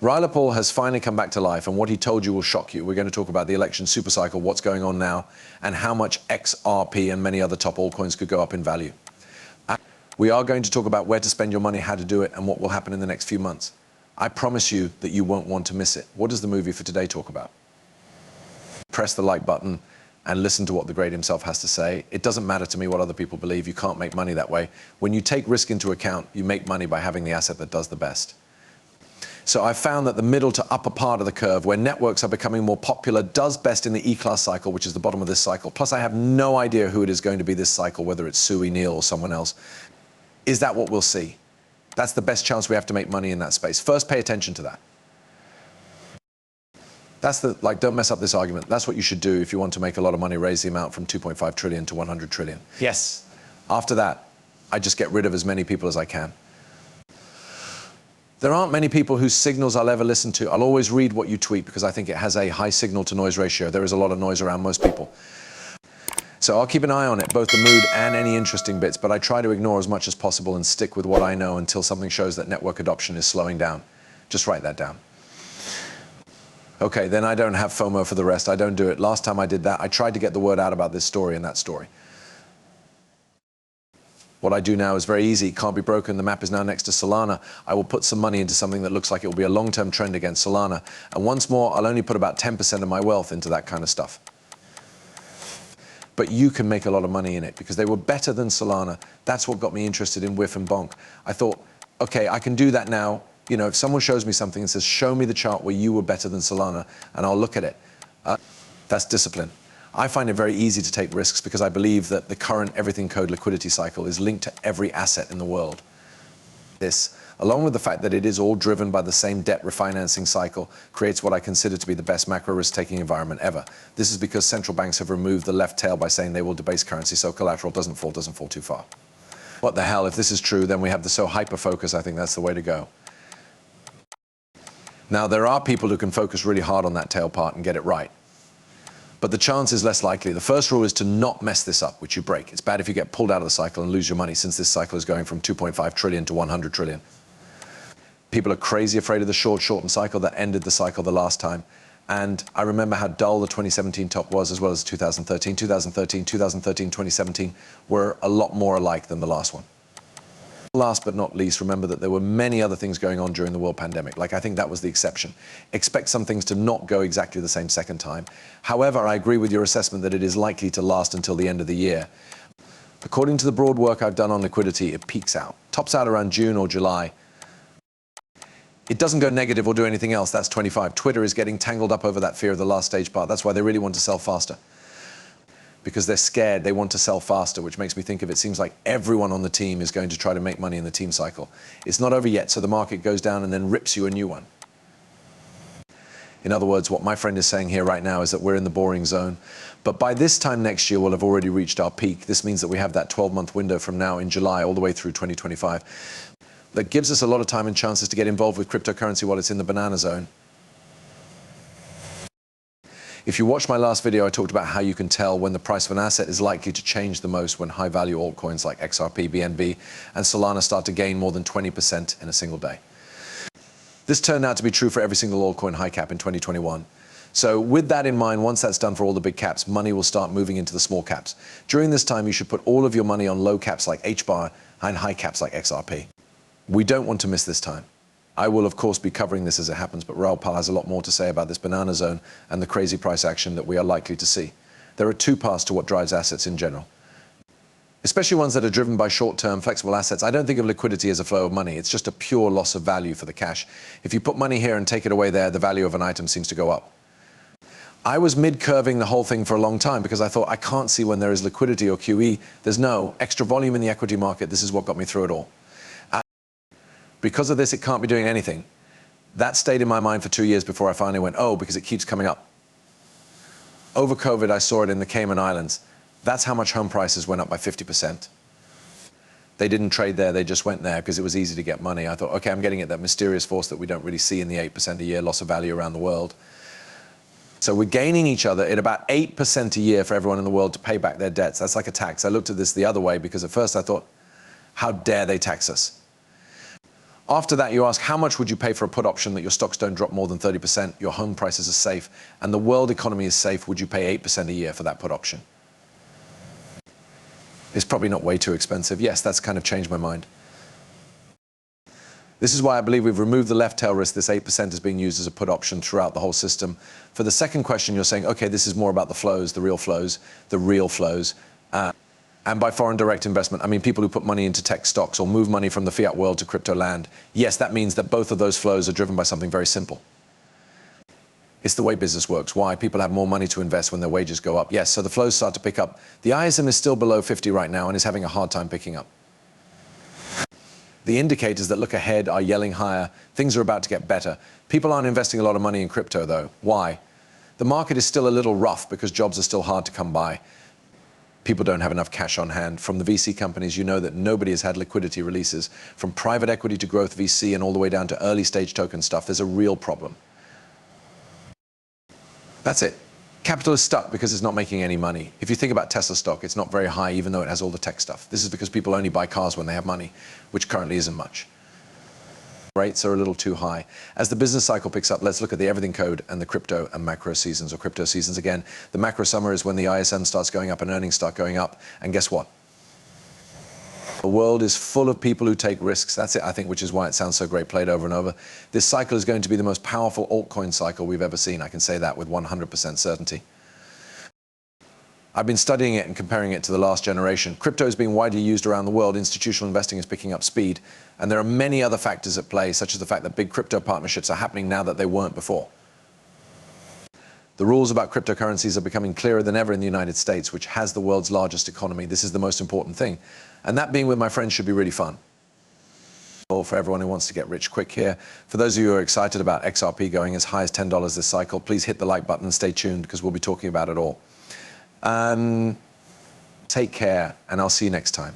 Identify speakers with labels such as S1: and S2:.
S1: Raoul Pal has finally come back to life, and what he told you will shock you. We're going to talk about the election supercycle, what's going on now, and how much XRP and many other top altcoins could go up in value. We are going to talk about where to spend your money, how to do it, and what will happen in the next few months. I promise you that you won't want to miss it. What does the movie for today talk about? Press the like button and listen to what the great himself has to say. It doesn't matter to me what other people believe. You can't make money that way. When you take risk into account, you make money by having the asset that does the best. So I found that the middle to upper part of the curve, where networks are becoming more popular, does best in the E-class cycle, which is the bottom of this cycle. Plus, I have no idea who it is going to be this cycle, whether it's Sui, Neil, or someone else. Is that what we'll see? That's the best chance we have to make money in that space. First, pay attention to that. That's the, don't mess up this argument. That's what you should do if you want to make a lot of money, raise the amount from 2.5 trillion to 100 trillion. Yes. After that, I just get rid of as many people as I can. There aren't many people whose signals I'll ever listen to. I'll always read what you tweet because I think it has a high signal to noise ratio. There is a lot of noise around most people. So I'll keep an eye on it, both the mood and any interesting bits, but I try to ignore as much as possible and stick with what I know until something shows that network adoption is slowing down. Just write that down. Okay, then I don't have FOMO for the rest. I don't do it. Last time I did that, I tried to get the word out about this story and that story. What I do now is very easy. Can't be broken. The map is now next to Solana. I will put some money into something that looks like it will be a long-term trend against Solana. And once more, I'll only put about 10% of my wealth into that kind of stuff. But you can make a lot of money in it because they were better than Solana. That's what got me interested in Whiff and Bonk. I thought, okay, I can do that now. You know, if someone shows me something and says, show me the chart where you were better than Solana, and I'll look at it. That's discipline. I find it very easy to take risks because I believe that the current everything code liquidity cycle is linked to every asset in the world. This, along with the fact that it is all driven by the same debt refinancing cycle, creates what I consider to be the best macro risk-taking environment ever. This is because central banks have removed the left tail by saying they will debase currency so collateral doesn't fall too far. What the hell, if this is true, then we have the so hyper-focus. I think that's the way to go. Now, there are people who can focus really hard on that tail part and get it right. But the chance is less likely. The first rule is to not mess this up, which you break. It's bad if you get pulled out of the cycle and lose your money, since this cycle is going from 2.5 trillion to 100 trillion. People are crazy afraid of the shortened cycle that ended the cycle the last time. And I remember how dull the 2017 top was, as well as 2013. 2013, 2017 were a lot more alike than the last one. Last but not least, remember that there were many other things going on during the world pandemic. I think that was the exception. Expect some things to not go exactly the same second time. However, I agree with your assessment that it is likely to last until the end of the year. According to the broad work I've done on liquidity, it peaks out, tops out around June or July. It doesn't go negative or do anything else. That's 25. Twitter is getting tangled up over that fear of the last stage part. That's why they really want to sell faster. Because they're scared, they want to sell faster, which makes me think of it seems like everyone on the team is going to try to make money in the team cycle. It's not over yet, so the market goes down and then rips you a new one. In other words, what my friend is saying here right now is that we're in the boring zone. But by this time next year, we'll have already reached our peak. This means that we have that 12-month window from now in July all the way through 2025. That gives us a lot of time and chances to get involved with cryptocurrency while it's in the banana zone. If you watched my last video, I talked about how you can tell when the price of an asset is likely to change the most when high-value altcoins like XRP, BNB, and Solana start to gain more than 20% in a single day. This turned out to be true for every single altcoin high cap in 2021. So with that in mind, once that's done for all the big caps, money will start moving into the small caps. During this time, you should put all of your money on low caps like HBAR and high caps like XRP. We don't want to miss this time. I will, of course, be covering this as it happens, but Raoul Pal has a lot more to say about this banana zone and the crazy price action that we are likely to see. There are two paths to what drives assets in general, especially ones that are driven by short-term flexible assets. I don't think of liquidity as a flow of money. It's just a pure loss of value for the cash. If you put money here and take it away there, the value of an item seems to go up. I was mid-curving the whole thing for a long time because I thought I can't see when there is liquidity or QE. There's no extra volume in the equity market. This is what got me through it all. Because of this, it can't be doing anything. That stayed in my mind for 2 years before I finally went, oh, because it keeps coming up. Over COVID, I saw it in the Cayman Islands. That's how much home prices went up by 50%. They didn't trade there, they just went there because it was easy to get money. I thought, okay, I'm getting at that mysterious force that we don't really see in the 8% a year loss of value around the world. So we're gaining each other at about 8% a year for everyone in the world to pay back their debts. That's like a tax. I looked at this the other way because at first I thought, how dare they tax us? After that, you ask, how much would you pay for a put option that your stocks don't drop more than 30%, your home prices are safe, and the world economy is safe? Would you pay 8% a year for that put option? It's probably not way too expensive. Yes, that's kind of changed my mind. This is why I believe we've removed the left tail risk. This 8% is being used as a put option throughout the whole system. For the second question, you're saying, okay, this is more about the flows, the real flows, and by foreign direct investment, I mean people who put money into tech stocks or move money from the fiat world to crypto land. Yes, that means that both of those flows are driven by something very simple. It's the way business works. Why? People have more money to invest when their wages go up. Yes, so the flows start to pick up. The ISM is still below 50 right now and is having a hard time picking up. The indicators that look ahead are yelling higher. Things are about to get better. People aren't investing a lot of money in crypto, though. Why? The market is still a little rough because jobs are still hard to come by. People don't have enough cash on hand. From the VC companies, you know that nobody has had liquidity releases. From private equity to growth VC and all the way down to early stage token stuff, there's a real problem. That's it. Capital is stuck because it's not making any money. If you think about Tesla stock, it's not very high even though it has all the tech stuff. This is because people only buy cars when they have money, which currently isn't much. Rates are a little too high. As the business cycle picks up, let's look at the everything code and the crypto and macro seasons, or crypto seasons again. The macro summer is when the ISM starts going up and earnings start going up. And guess what? The world is full of people who take risks. That's it, I think, which is why it sounds so great, played over and over. This cycle is going to be the most powerful altcoin cycle we've ever seen. I can say that with 100% certainty. I've been studying it and comparing it to the last generation. Crypto is being widely used around the world. Institutional investing is picking up speed. And there are many other factors at play, such as the fact that big crypto partnerships are happening now that they weren't before. The rules about cryptocurrencies are becoming clearer than ever in the United States, which has the world's largest economy. This is the most important thing. And that being with my friends should be really fun. For everyone who wants to get rich quick here. For those of you who are excited about XRP going as high as $10 this cycle, please hit the like button and stay tuned because we'll be talking about it all. Take care, and I'll see you next time.